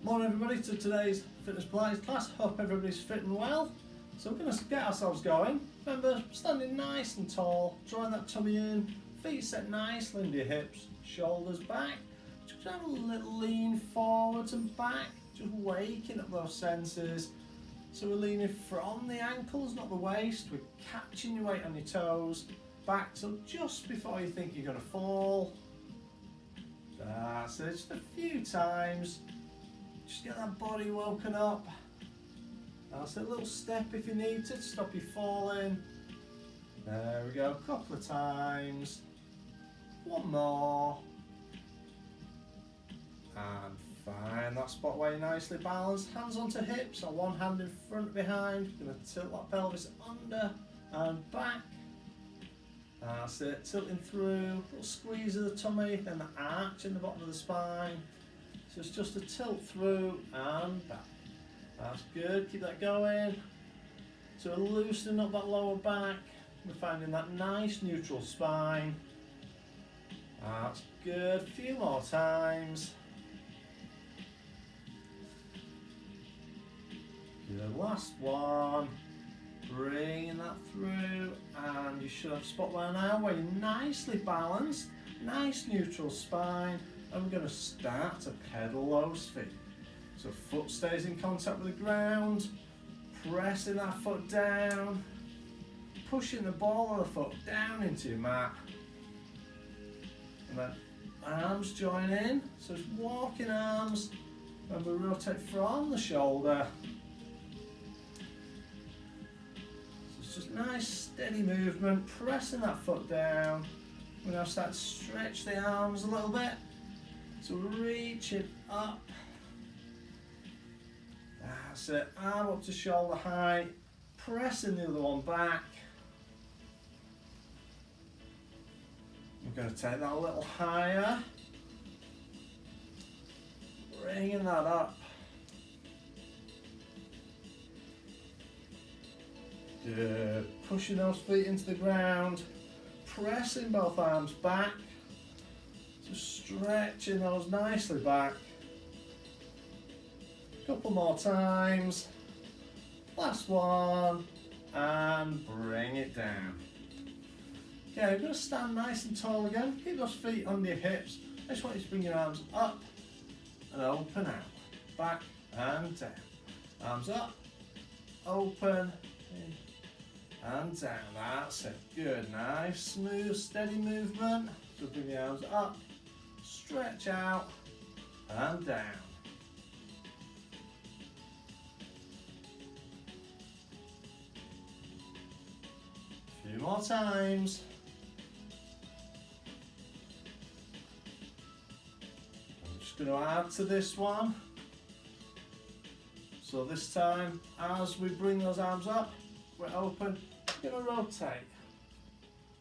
Morning everybody to today's Fitness Pilates class. Hope everybody's fit and well. So we're going to get ourselves going. Remember, standing nice and tall, drawing that tummy in, feet set nicely into your hips, shoulders back. Just have a little lean forwards and back, just waking up those senses. So we're leaning from the ankles, not the waist. We're catching your weight on your toes, back till just before you think you're going to fall. That's it, just a few times. Just get that body woken up. That's a little step if you need to stop you falling. There we go, a couple of times. One more. And find that spot where you're nicely balanced. Hands onto hips, or one hand in front behind. You're going to tilt that pelvis under and back. That's it, tilting through, little squeeze of the tummy, then the arch in the bottom of the spine. So it's just a tilt through and back. That's good, keep that going. So we're loosening up that lower back. We're finding that nice neutral spine. That's good, a few more times. Good, last one. Bringing that through, and you should have a spot there now where you're nicely balanced, nice neutral spine, and we're going to start to pedal those feet. So foot stays in contact with the ground, pressing that foot down, pushing the ball of the foot down into your mat, and then arms join in, so it's walking arms, and we rotate from the shoulder. Just nice steady movement, pressing that foot down. We're now start to stretch the arms a little bit. So reaching up. That's it, arm up to shoulder height, pressing the other one back. We're going to take that a little higher. Bringing that up. Good. Pushing those feet into the ground, pressing both arms back, just stretching those nicely back. A couple more times. Last one, and bring it down. Okay, we're going to stand nice and tall again. Keep those feet under your hips. I just want you to bring your arms up and open out. Back and down. Arms up, open, in, and down. That's it. Good. Nice, smooth, steady movement. So bring the arms up, stretch out, and down. A few more times. I'm just going to add to this one. So this time, as we bring those arms up, we're open, we're going to rotate.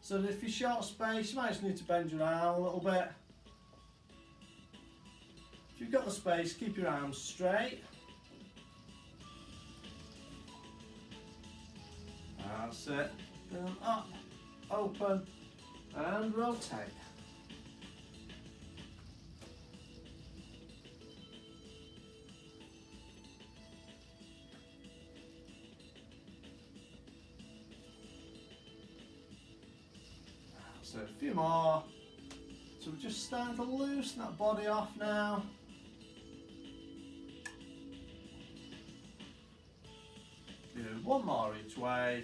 So if you're short space, you might just need to bend your arm a little bit. If you've got the space, keep your arms straight. That's it. Bring them up, open, and rotate. So a few more. So we're just starting to loosen that body off now. Good. One more each way.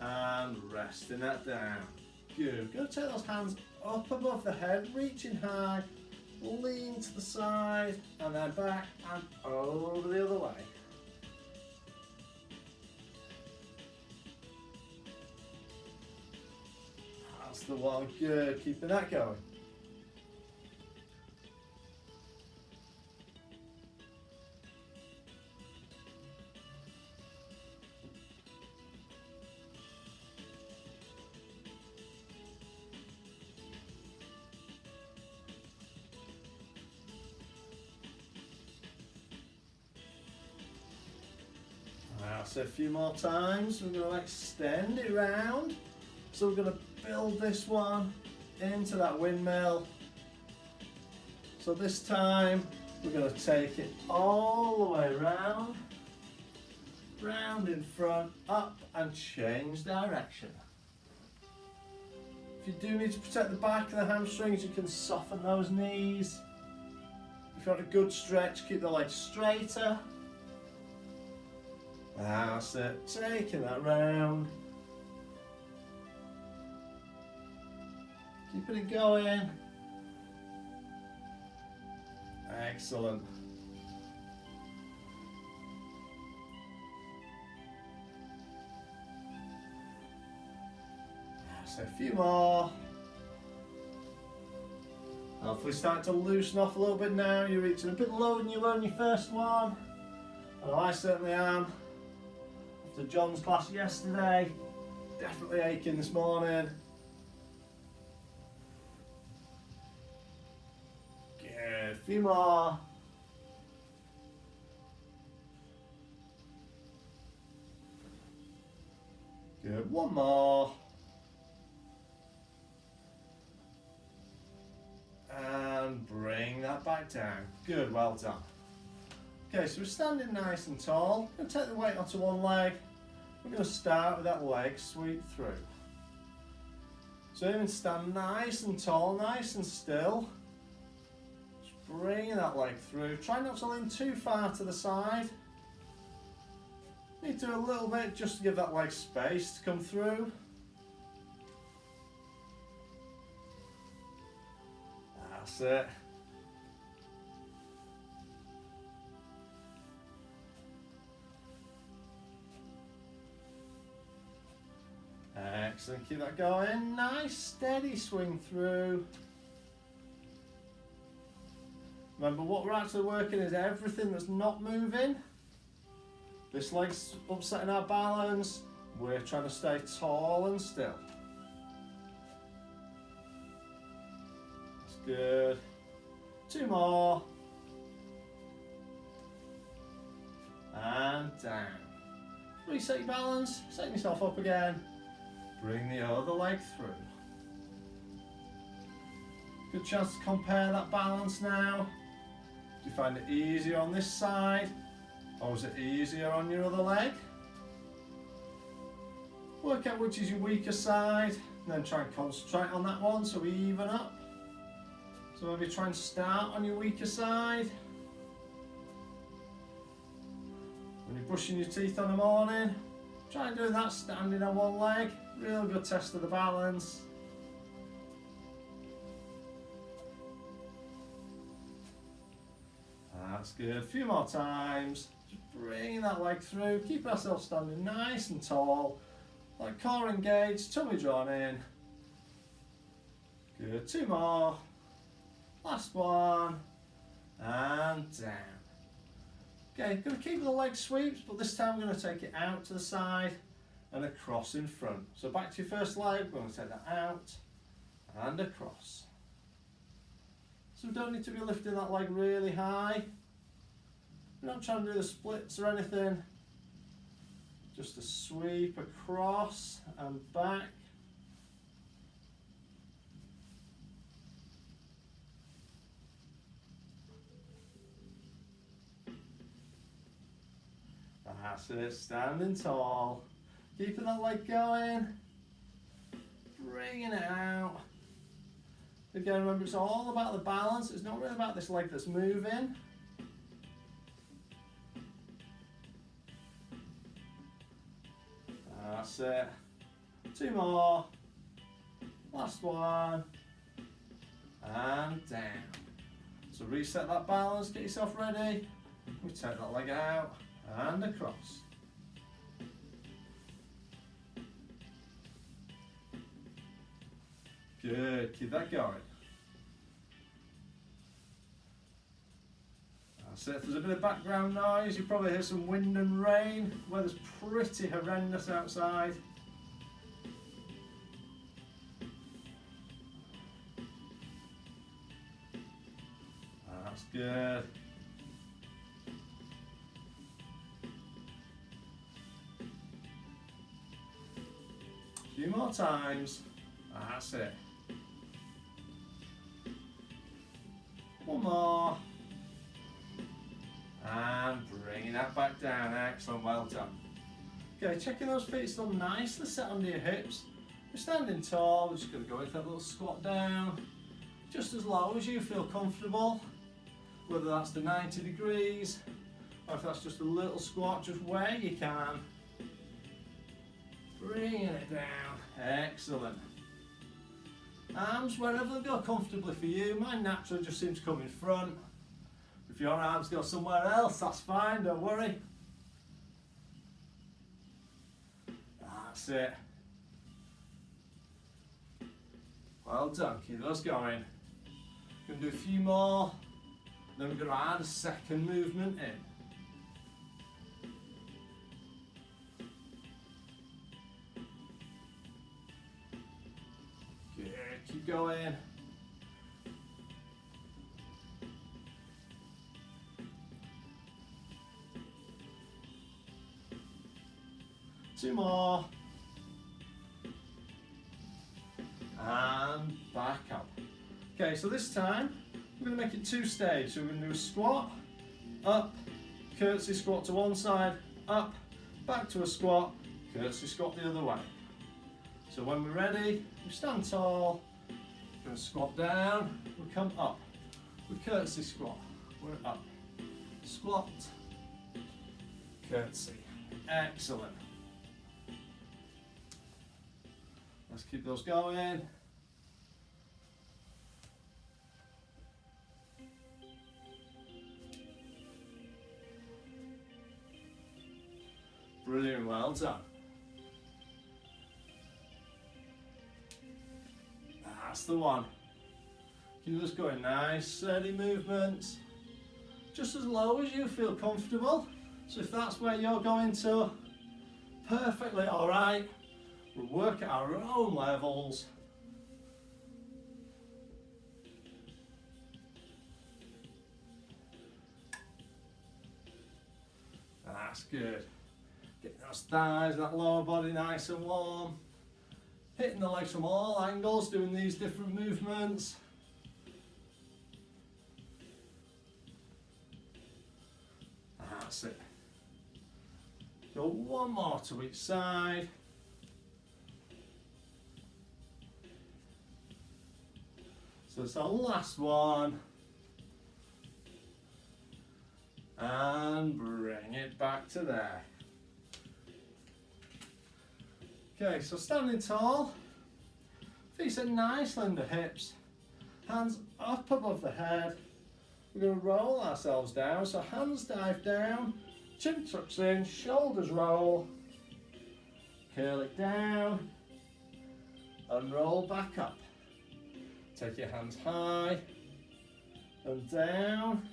And resting that down. Good. Go take those hands up above the head, reaching high. Lean to the side and then back and over the other way. That's the one. Good. Keeping that going. So a few more times, we're going to extend it round, So we're going to build this one into that windmill. So this time we're going to take it all the way around, round in front, up and change direction. If you do need to protect the back of the hamstrings, you can soften those knees. If you want a good stretch, keep the legs straighter. That's it, taking that round. Keeping it going. Excellent. So a few more. Hopefully starting to loosen off a little bit now. You're reaching a bit lower than you were in your first one. And I certainly am. After John's class yesterday, definitely aching this morning. Good, a few more. Good, one more. And bring that back down. Good, well done. Okay, so we're standing nice and tall. We're going to take the weight onto one leg. We're going to start with that leg sweep through. So even stand nice and tall, nice and still. Just bringing that leg through. Try not to lean too far to the side. Need to do a little bit just to give that leg space to come through. That's it. Excellent, keep that going. Nice steady swing through. Remember, what we're actually working is everything that's not moving. This leg's upsetting our balance. We're trying to stay tall and still. That's good. Two more. And down. Reset your balance, set yourself up again. Bring the other leg through. Good chance to compare that balance now. Do you find it easier on this side, or is it easier on your other leg? Work out which is your weaker side, and then try and concentrate on that one so we even up. So maybe try and start on your weaker side. When you're brushing your teeth in the morning, try and do that standing on one leg. Real good test of the balance. That's good. A few more times. Just bring that leg through. Keep ourselves standing nice and tall. Like core engaged, tummy drawn in. Good. Two more. Last one. And down. Okay, going to keep the leg sweeps, but this time we're going to take it out to the side and across in front. So back to your first leg, we're going to take that out and across. So we don't need to be lifting that leg really high. We're not trying to do the splits or anything. Just a sweep across and back. That's it, standing tall. Keeping that leg going. Bringing it out. Again, remember, it's all about the balance. It's not really about this leg that's moving. That's it. Two more. Last one. And down. So reset that balance, get yourself ready. We take that leg out and across. Good, keep that going. That's it. If there's a bit of background noise, you probably hear some wind and rain. Weather's pretty horrendous outside. That's good. few more times. That's it. One more. And bringing that back down. Excellent, well done. Okay, checking those feet still nicely set under your hips. We're standing tall, we're just going to go into that little squat down. Just as low as you feel comfortable. Whether that's the 90 degrees, or if that's just a little squat, just where you can. Bringing it down. Excellent. Arms wherever they go comfortably for you. Mine naturally just seems to come in front. If your arms go somewhere else, that's fine, don't worry. That's it. Well done, keep those going. We're going to do a few more, then we're going to add a second movement in. Good, keep going. Two more. And back up. Okay, so this time we're going to make it two stages. So we're going to do a squat, up, curtsy squat to one side, up, back to a squat, curtsy squat the other way. So when we're ready, we stand tall, we're going to squat down, we come up, we curtsy squat, we're up, squat, curtsy. Excellent. Let's keep those going. Brilliant, well done. That's the one. Keep those going, nice, steady movements. Just as low as you feel comfortable. So if that's where you're going to, perfectly all right. We'll work at our own levels. That's good. Getting those thighs, that lower body nice and warm. Hitting the legs from all angles, doing these different movements. That's it. Go one more to each side. So it's our last one. And bring it back to there. Okay, so standing tall, feet set nicely under hips, hands up above the head. We're going to roll ourselves down, so hands dive down, chin tucks in, shoulders roll, curl it down, and roll back up. Take your hands high and down.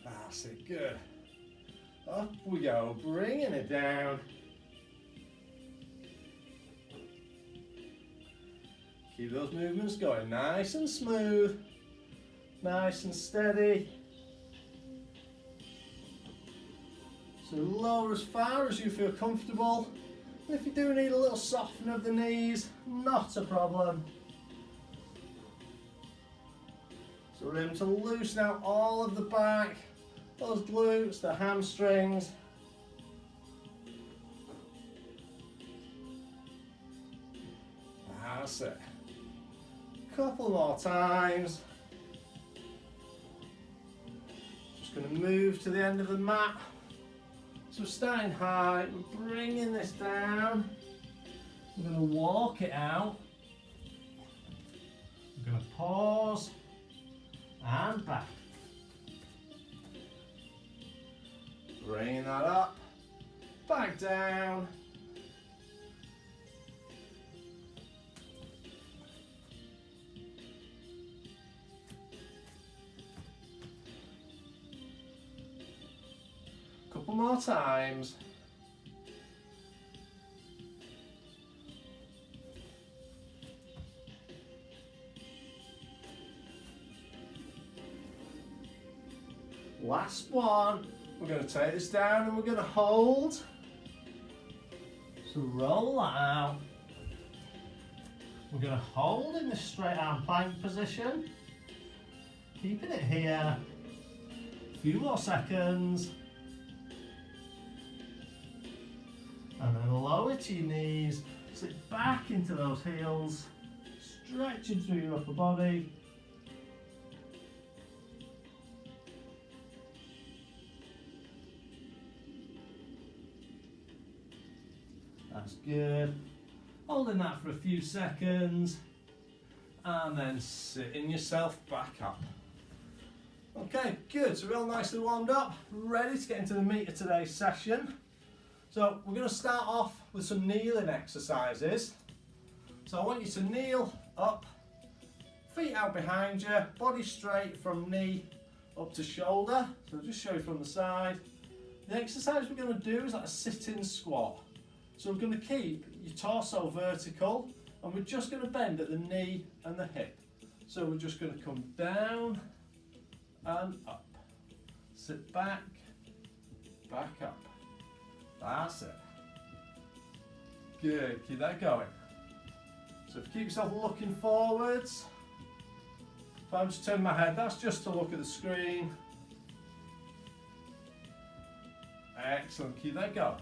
That's it, good. Up we go, bringing it down. Keep those movements going, nice and smooth, nice and steady. So lower as far as you feel comfortable. And if you do need a little softening of the knees, not a problem. So we're able to loosen out all of the back, those glutes, the hamstrings. That's it. Couple more times. Just going to move to the end of the mat. So we're starting high, we're bringing this down. We're going to walk it out. We're going to pause and back. Bringing that up, back down. Couple more times. Last one. We're going to take this down and we're going to hold. So roll that out. We're going to hold in the straight arm plank position. Keeping it here. A few more seconds. And then lower to your knees. Sit back into those heels. Stretching through your upper body. That's good. Holding that for a few seconds and then sitting yourself back up. Okay, good. So we're all nicely warmed up, ready to get into the meat of today's session. So we're going to start off with some kneeling exercises. So I want you to kneel up, feet out behind you, body straight from knee up to shoulder. So I'll just show you from the side. The exercise we're going to do is like a sitting squat. So we're going to keep your torso vertical and we're just going to bend at the knee and the hip. So we're just going to come down and up. Sit back, back up. That's it. Good, keep that going. So if you keep yourself looking forwards, if I'm just turning my head, that's just to look at the screen. Excellent, keep that going.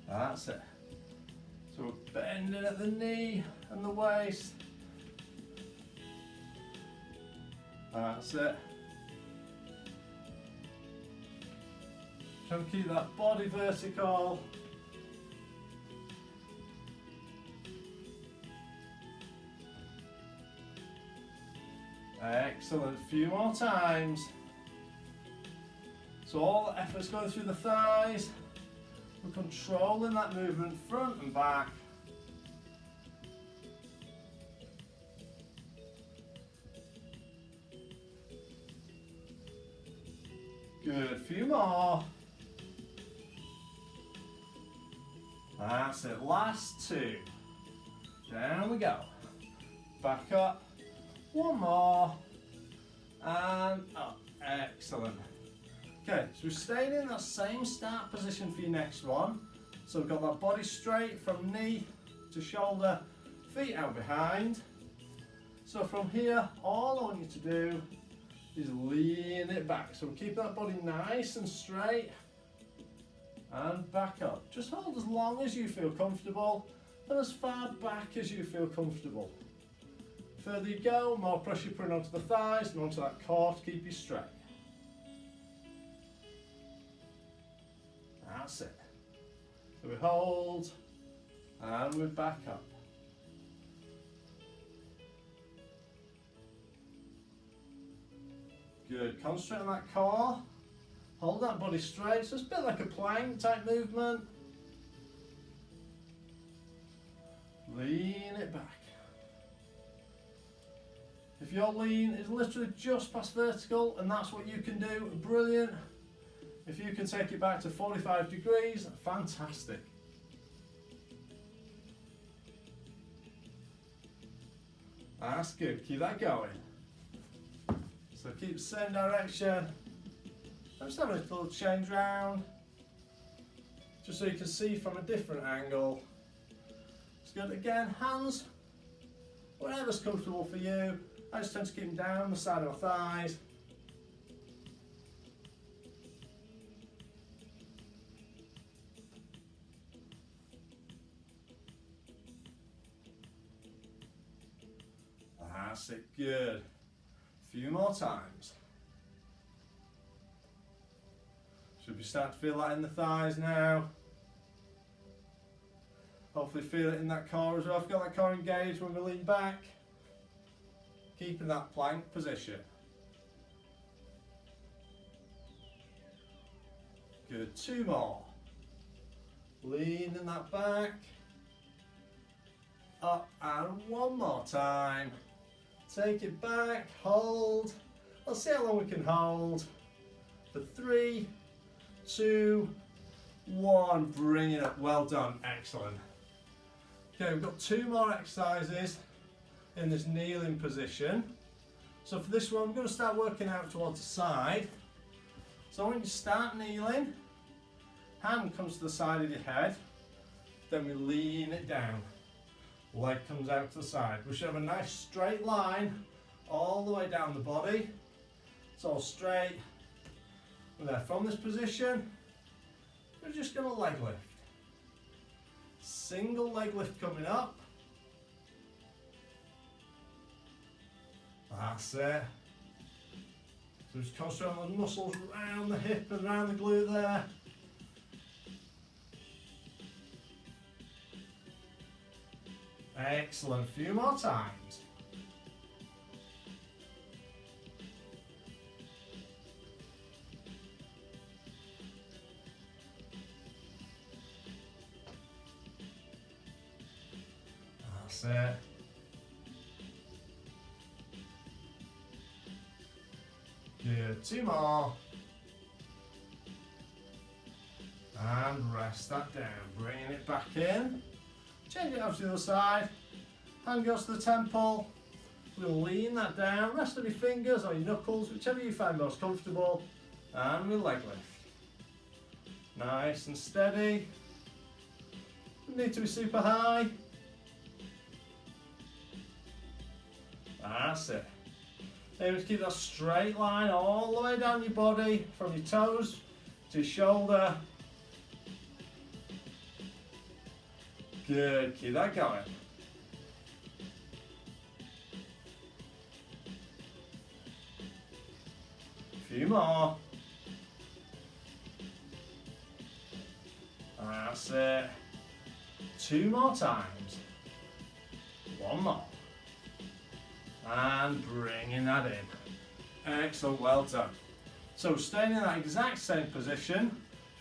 That's it. So we're bending at the knee and the waist. That's it. Trying to keep that body vertical. Excellent. A few more times. So all the effort's going through the thighs. We're controlling that movement front and back. Good, few more. That's it, last two. Down we go. Back up. One more. And up. Excellent. Okay, so we're staying in that same start position for your next one. So we've got that body straight from knee to shoulder, feet out behind. So from here, all I want you to do is lean it back. So we're keeping that body nice and straight and back up. Just hold as long as you feel comfortable and as far back as you feel comfortable. The further you go, more pressure you're putting onto the thighs and onto that core to keep you straight. That's it. So we hold and we're back up. Good, concentrate on that core. Hold that body straight, so it's a bit like a plank type movement. Lean it back. If your lean is literally just past vertical and that's what you can do, brilliant. If you can take it back to 45 degrees, fantastic. That's good, keep that going. So keep the same direction. I'm just having a little change round, just so you can see from a different angle. It's good. Again, hands, whatever's comfortable for you. I just tend to keep them down the side of my thighs. That's it, good. A few more times. Should be starting to feel that in the thighs now. Hopefully feel it in that core as well. I've got that core engaged when we lean back. Keeping that plank position. Good, two more. Leaning that back. Up and one more time. Take it back, hold. Let's see how long we can hold. For 3, 2, 1. Bring it up. Well done. Excellent. Okay, we've got 2 more exercises in this kneeling position. So for this one, we're going to start working out towards the side. So when you start kneeling, hand comes to the side of your head, then we lean it down. Leg comes out to the side. We should have a nice straight line all the way down the body. It's all straight. And then from this position, we're just going to leg lift. Single leg lift coming up. That's it. So just concentrate on the muscles around the hip and around the glute there. Excellent. A few more times. That's it. Good. 2 more. And rest that down. Bringing it back in. Change it over to the other side. Hand goes to the temple. We'll lean that down. Rest of your fingers or your knuckles, whichever you find most comfortable. And we'll leg lift. Nice and steady. Don't need to be super high. That's it. Aim to keep that straight line all the way down your body, from your toes to your shoulder. Good, keep that going. A few more. That's it. 2 more times. 1 more. And bringing that in. Excellent, well done. So staying in that exact same position,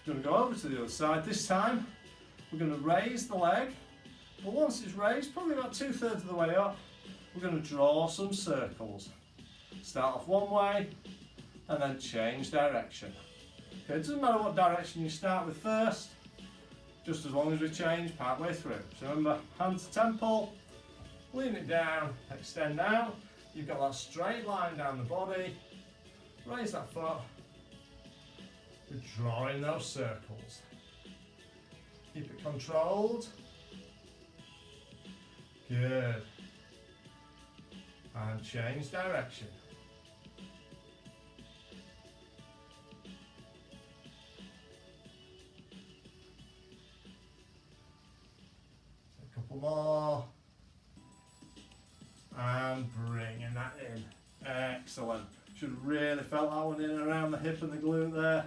we're going to go over to the other side. This time, we're going to raise the leg, but once it's raised, probably about 2/3 of the way up, we're going to draw some circles. Start off one way, and then change direction. Okay, it doesn't matter what direction you start with first, just as long as we change part way through. So remember, hand to temple, lean it down, extend out. You've got that straight line down the body. Raise that foot. We're drawing those circles. Keep it controlled. Good. And change direction. A couple more. And bringing that in. Excellent. Should have really felt that one in around the hip and the glute there.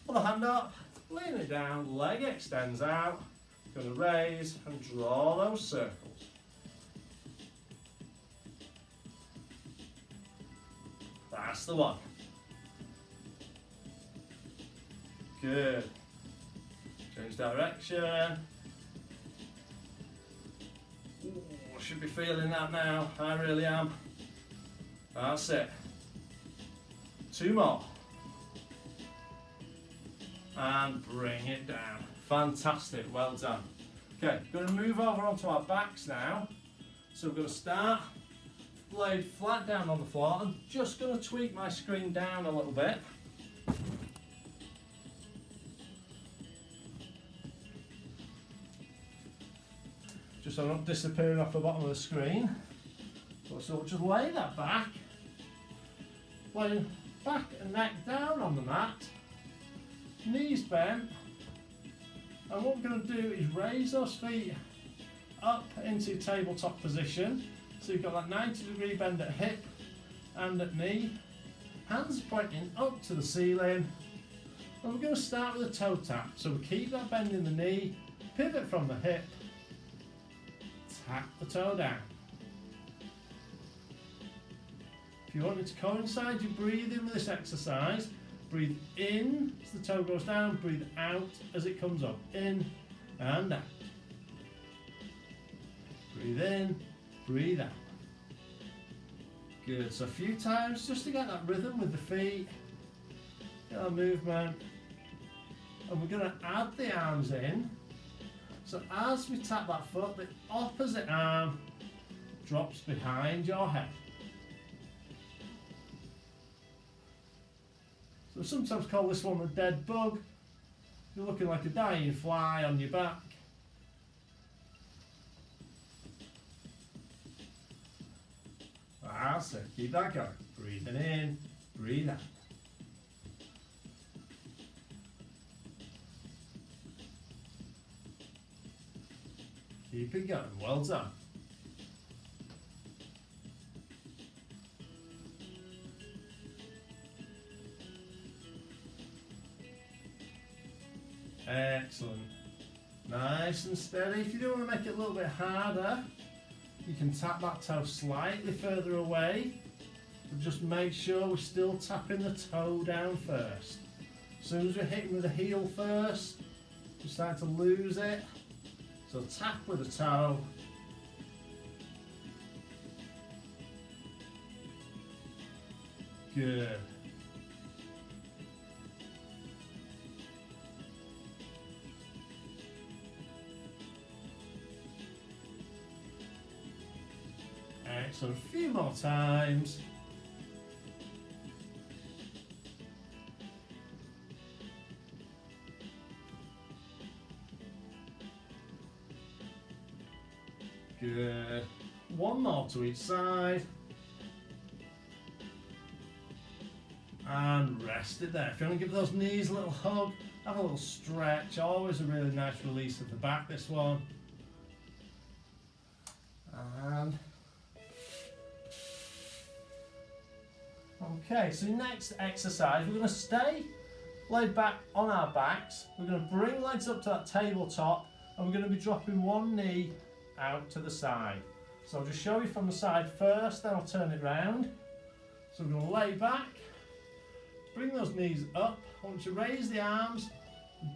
Pull the hand up, lean it down, leg extends out. Going to raise and draw those circles. That's the one. Good. Change direction. Ooh, should be feeling that now. I really am. That's it. 2 more. And bring it down. Fantastic, well done. Okay, going to move over onto our backs now. So we're going to start blade flat down on the floor. I'm just going to tweak my screen down a little bit. Just so I'm not disappearing off the bottom of the screen. So we'll just lay that back. Laying back and neck down on the mat. Knees bent. And what we're going to do is raise those feet up into tabletop position. So you've got that 90-degree bend at hip and at knee. Hands pointing up to the ceiling. And we're going to start with a toe tap. So we keep that bend in the knee, pivot from the hip, tap the toe down. If you want it to coincide your breathing with this exercise, breathe in as the toe goes down, breathe out as it comes up. In and out. Breathe in, breathe out. Good, so a few times just to get that rhythm with the feet. Get our movement. and we're going to add the arms in. So as we tap that foot, the opposite arm drops behind your head. So we sometimes call this one a dead bug. You're looking like a dying fly on your back. That's it, keep that going. Breathing in, breathe out. Keep it going, well done. Excellent. Nice and steady. If you do want to make it a little bit harder, you can tap that toe slightly further away, but just make sure we're still tapping the toe down first. As soon as we're hitting with the heel first, we start to lose it. So tap with the toe. Good. Excellent. A few more times. Good. One more to each side. And rest it there. If you want to give those knees a little hug, have a little stretch. Always a really nice release at the back, this one. And okay, so next exercise, we're going to stay laid back on our backs. We're going to bring legs up to that tabletop, and we're going to be dropping one knee out to the side. So I'll just show you from the side first, then I'll turn it round. So we're going to lay back, bring those knees up. I want you to raise the arms,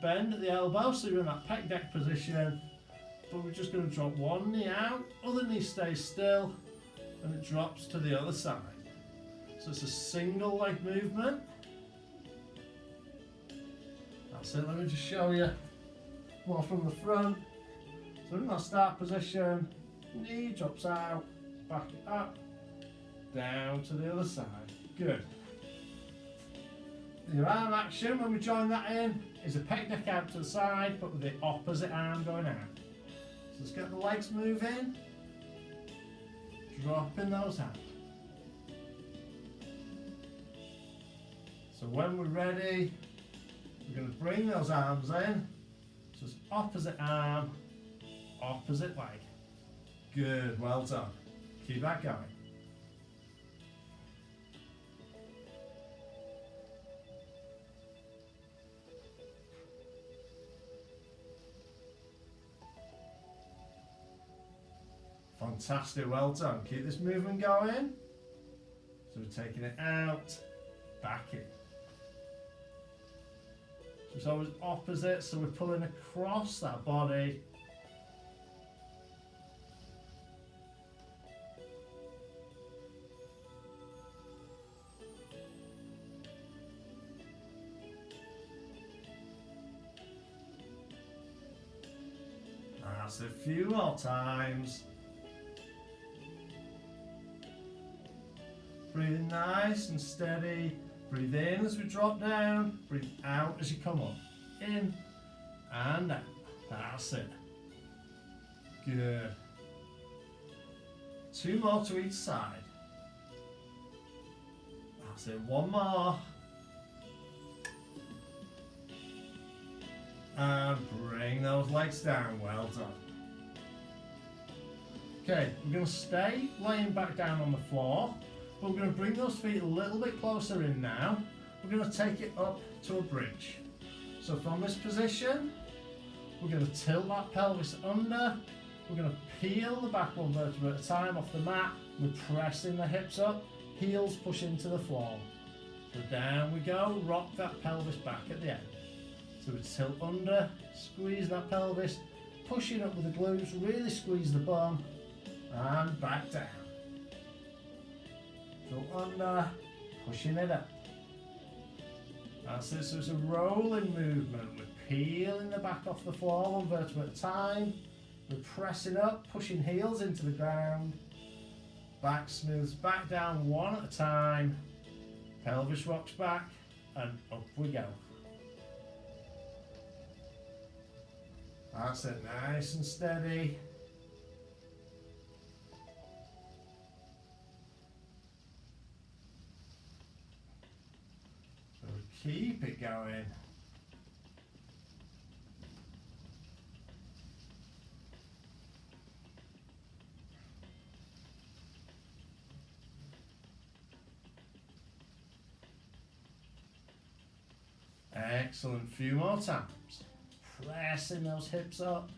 bend at the elbow, so you're in that pec deck position. But we're just going to drop one knee out, other knee stays still, and it drops to the other side. So it's a single leg movement. That's it, let me just show you more from the front. So in that start position, knee drops out, back it up, down to the other side. Good. Your arm action when we join that in is a pec deck out to the side, but with the opposite arm going out. So let's get the legs moving, dropping those out. So when we're ready, we're going to bring those arms in. So it's opposite arm, opposite leg. Good, well done. Keep that going. Fantastic, well done. Keep this movement going. So we're taking it out, back in. So it's always opposite, so we're pulling across that body. That's a few more times. Breathe nice and steady. Breathe in as we drop down. Breathe out as you come up. In and out. That's it. Good. Two more to each side. That's it. One more. And bring those legs down. Well done. Okay, we're going to stay laying back down on the floor. But we're going to bring those feet a little bit closer in now. We're going to take it up to a bridge. So from this position, we're going to tilt that pelvis under. We're going to peel the back one vertebra at a time off the mat. We're pressing the hips up, heels push into the floor. So down we go, rock that pelvis back at the end. So we tilt under, squeeze that pelvis, pushing up with the glutes, really squeeze the bum, and back down. So under, pushing it up. That's it, so it's a rolling movement. We're peeling the back off the floor, one vertebra at a time. We're pressing up, pushing heels into the ground. Back smooths back down one at a time. Pelvis rocks back and up we go. That's it, nice and steady. So keep it going. Excellent, few more times. Pressing those hips up.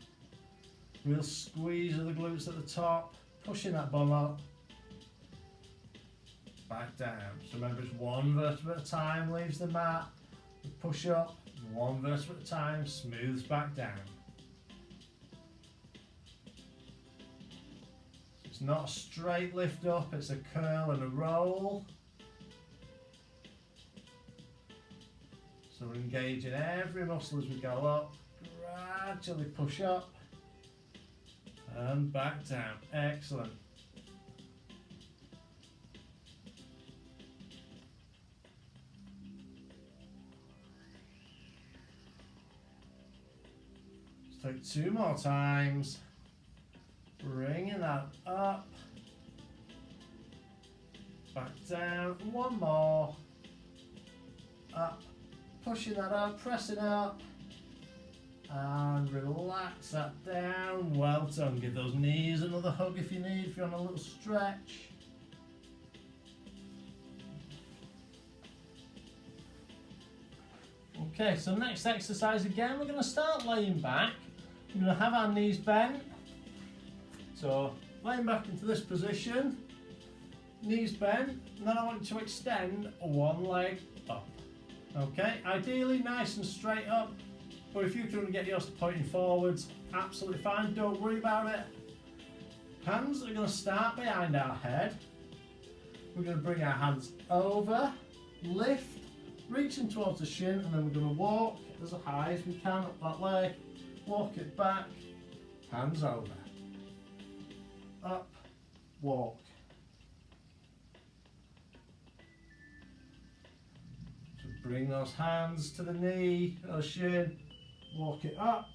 Real squeeze of the glutes at the top. Pushing that bum up. Back down. So remember, it's one vertebra at a time leaves the mat. We push up, one vertebra at a time, smooths back down. It's not a straight lift up, it's a curl and a roll. So we're engaging every muscle as we go up. Gradually push up and back down. Excellent. Let's take two more times. Bringing that up. Back down. One more. Up. Pushing that up, pressing up. And relax that down. Well done. Give those knees another hug if you need, if you're on a little stretch. Okay, so next exercise again, we're going to start laying back. We're going to have our knees bent. So laying back into this position, knees bent, and then I want you to extend one leg up. Okay, ideally nice and straight up, but if you can get yours to pointing forwards, absolutely fine, don't worry about it. Hands are going to start behind our head. We're going to bring our hands over, lift, reaching towards the shin, and then we're going to walk as high as we can up that leg, walk it back, hands over, up, walk. Bring those hands to the knee or shin, walk it up,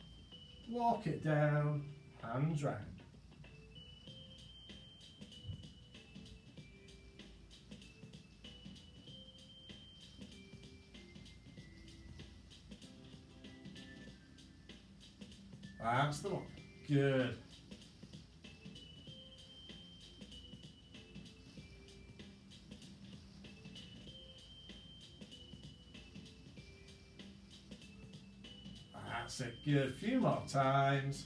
walk it down, hands round. That's the one. Good. That's it, good. A few more times.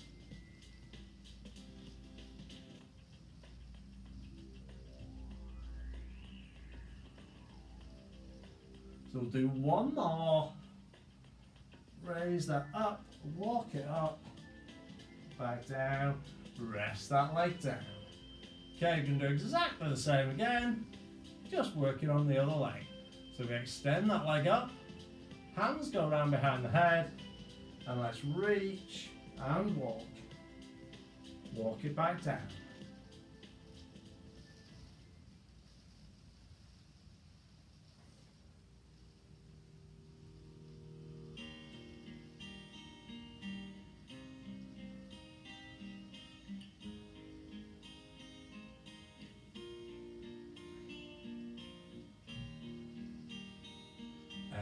So we'll do one more. Raise that up, walk it up, back down, rest that leg down. Okay, you can do exactly the same again, just working on the other leg. So we extend that leg up, hands go around behind the head, and let's reach and walk. Walk it back down.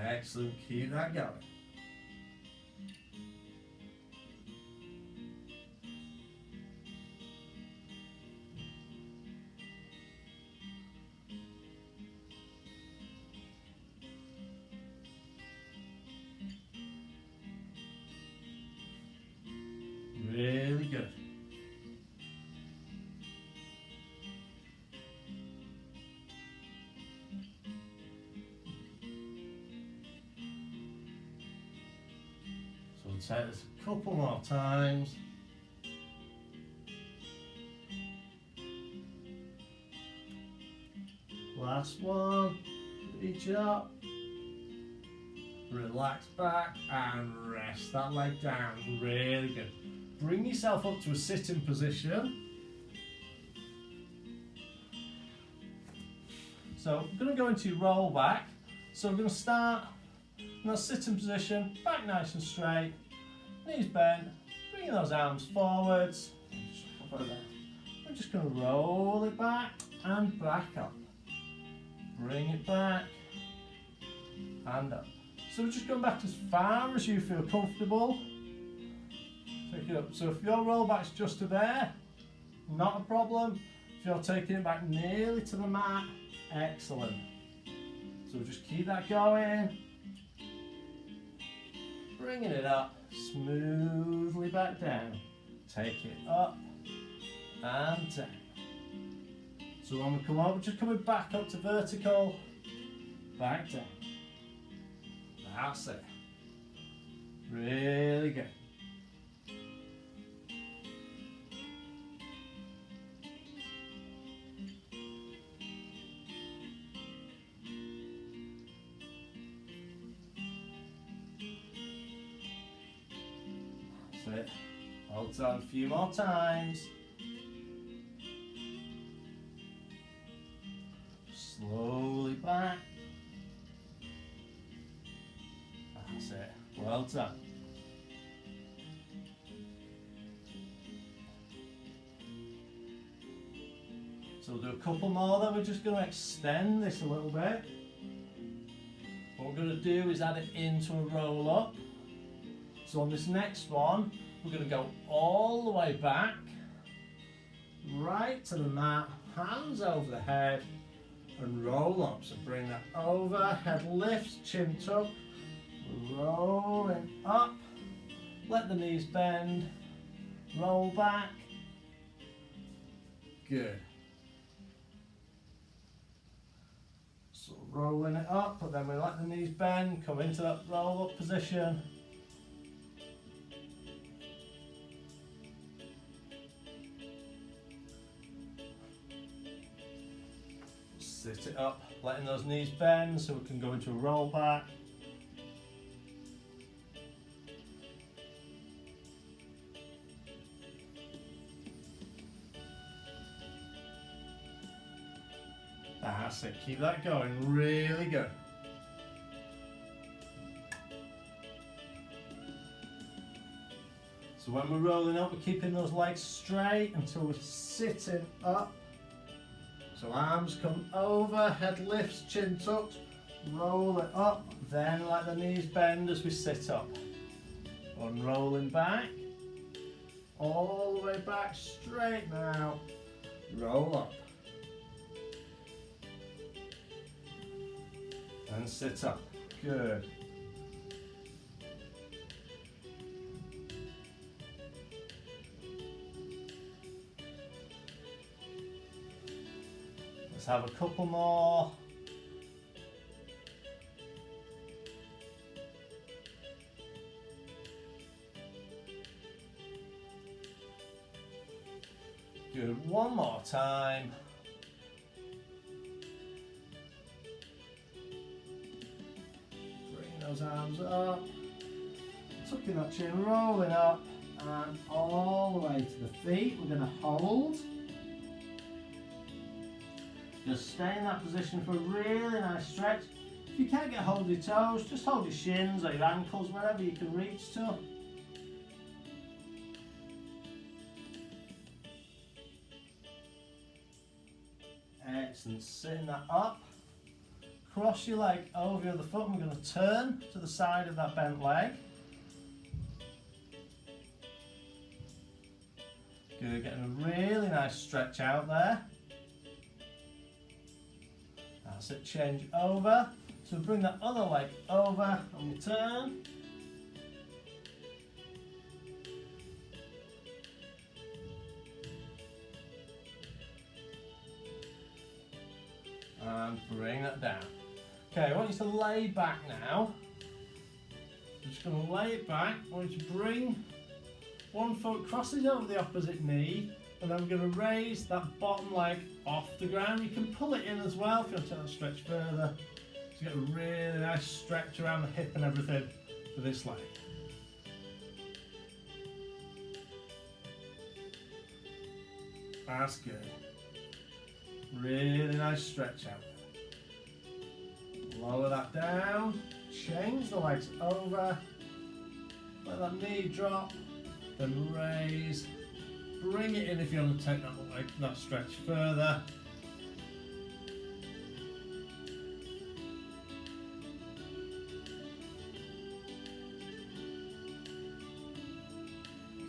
Excellent, keep that going. Really good. So we'll take this a couple more times. Last one, reach up, Relax back and rest that leg down. Really good. Bring yourself up to a sitting position. So I'm going to go into your roll back. So we're going to start in that sitting position, back nice and straight, knees bent, bringing those arms forwards. We're just going to roll it back and back up. Bring it back and up. So we're just going back as far as you feel comfortable. Take it up. So if your roll back's just to there, not a problem. If you're taking it back nearly to the mat, excellent. So just keep that going. Bringing it up, smoothly back down. Take it up and down. So when we come up, we're just coming back up to vertical, back down. That's it. Really good. That's it. Hold on a few more times. Slowly back. That's it. Well done. So we'll do a couple more, then we're just going to extend this a little bit. What we're going to do is add it into a roll up. So on this next one, we're going to go all the way back, right to the mat, hands over the head, and roll up. So bring that over, head lifts, chin tuck, rolling up, let the knees bend, roll back, good. So rolling it up, but then we let the knees bend, come into that roll up position. Sit it up, letting those knees bend so we can go into a roll back. That's it, keep that going, really good. So when we're rolling up, we're keeping those legs straight until we're sitting up. So arms come over, head lifts, chin tucked, roll it up, then let the knees bend as we sit up. Unrolling back, all the way back, straight now, roll up. And sit up, good. Let's have a couple more. Good, one more time. Bring those arms up, tucking that chin, rolling up, and all the way to the feet. We're going to hold. Just stay in that position for a really nice stretch. If you can't get hold of your toes, just hold your shins or your ankles, wherever you can reach to. Excellent, sitting that up. Cross your leg over your other foot, and we're going to turn to the side of that bent leg. Good, getting a really nice stretch out there. That's it, change over. So bring that other leg over and we turn. And bring that down. Okay, I want you to lay back now. I'm just going to lay it back. I want you to bring one foot crosses over the opposite knee, and then we're going to raise that bottom leg off the ground. You can pull it in as well if you want to stretch further. So you get a really nice stretch around the hip and everything for this leg. That's good. Really nice stretch out there. Lower that down, change the legs over, let that knee drop, then raise. Bring it in if you want to take that stretch further.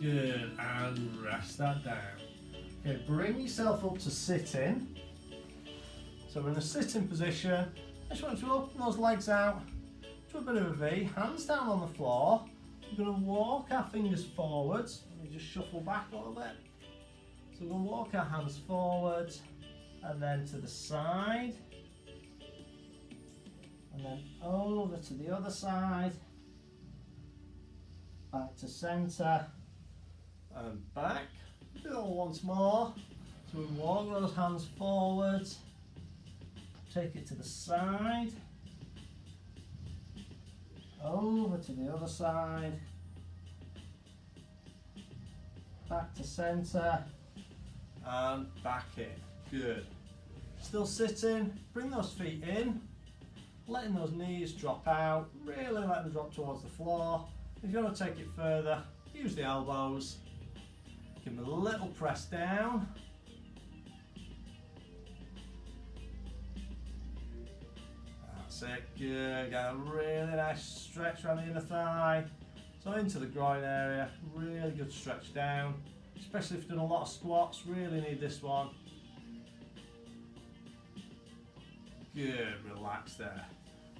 Good, and rest that down. Okay, bring yourself up to sitting. So we're in a sitting position. I just want you to open those legs out to a bit of a V, hands down on the floor. We're going to walk our fingers forwards. Let me just shuffle back a little bit. So we're going to walk our hands forwards and then to the side. And then over to the other side. Back to centre. And back. Do it all once more. So we walk those hands forwards. Take it to the side. Over to the other side. Back to centre. And back in. Good. Still sitting. Bring those feet in. Letting those knees drop out. Really let them drop towards the floor. If you want to take it further, use the elbows. Give them a little press down. That's it, good. Get a really nice stretch around the inner thigh. So into the groin area, really good stretch down. Especially if you've done a lot of squats, really need this one. Good, relax there.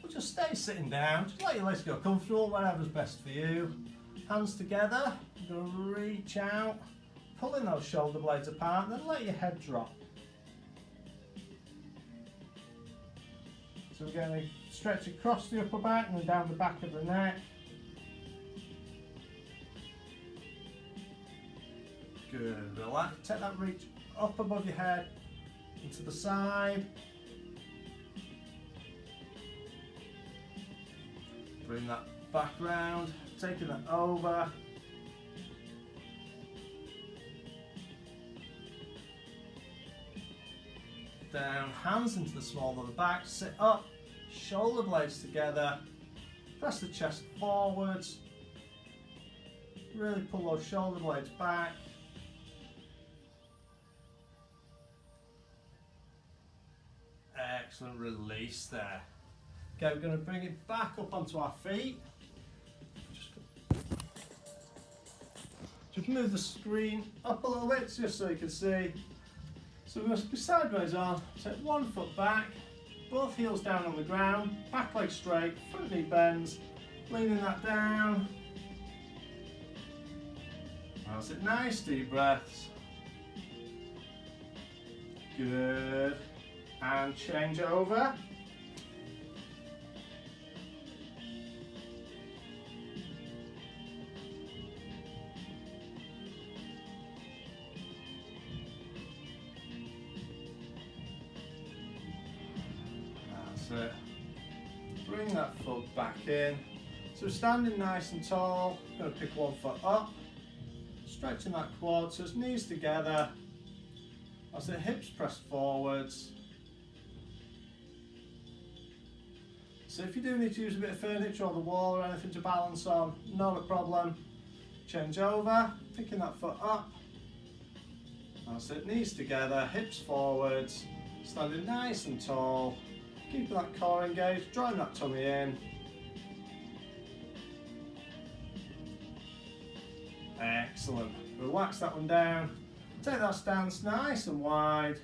We'll just stay sitting down, just let your legs go comfortable, whatever's best for you. Hands together, you're going to reach out, pulling those shoulder blades apart, then let your head drop. So we're going to stretch across the upper back and down the back of the neck. Good, relax, take that reach up above your head, into the side. Bring that back round, taking that over. Down, hands into the small of the back, sit up, shoulder blades together, press the chest forwards, really pull those shoulder blades back. Excellent, release there. Okay, we're going to bring it back up onto our feet. Just move the screen up a little bit just so you can see. So we're going to be sideways on, take one foot back, both heels down on the ground, back leg straight, front knee bends, leaning that down. That's it, nice deep breaths. Good. And change over. That's it. Bring that foot back in. So standing nice and tall, going to pick one foot up, stretching that quad so it's knees together. As the hips press forwards. So if you do need to use a bit of furniture or the wall or anything to balance on, not a problem. Change over, picking that foot up. That's it, knees together, hips forwards, standing nice and tall. Keeping that core engaged, drawing that tummy in. Excellent. Relax that one down. Take that stance nice and wide.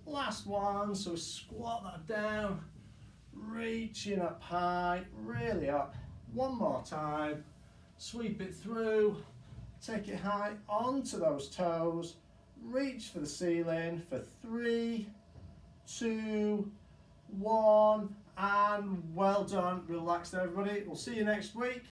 Last one, so squat that down. Reaching up high, really up. One more time. Sweep it through. Take it high onto those toes. Reach for the ceiling for 3, 2, 1, and well done. Relax everybody. We'll see you next week.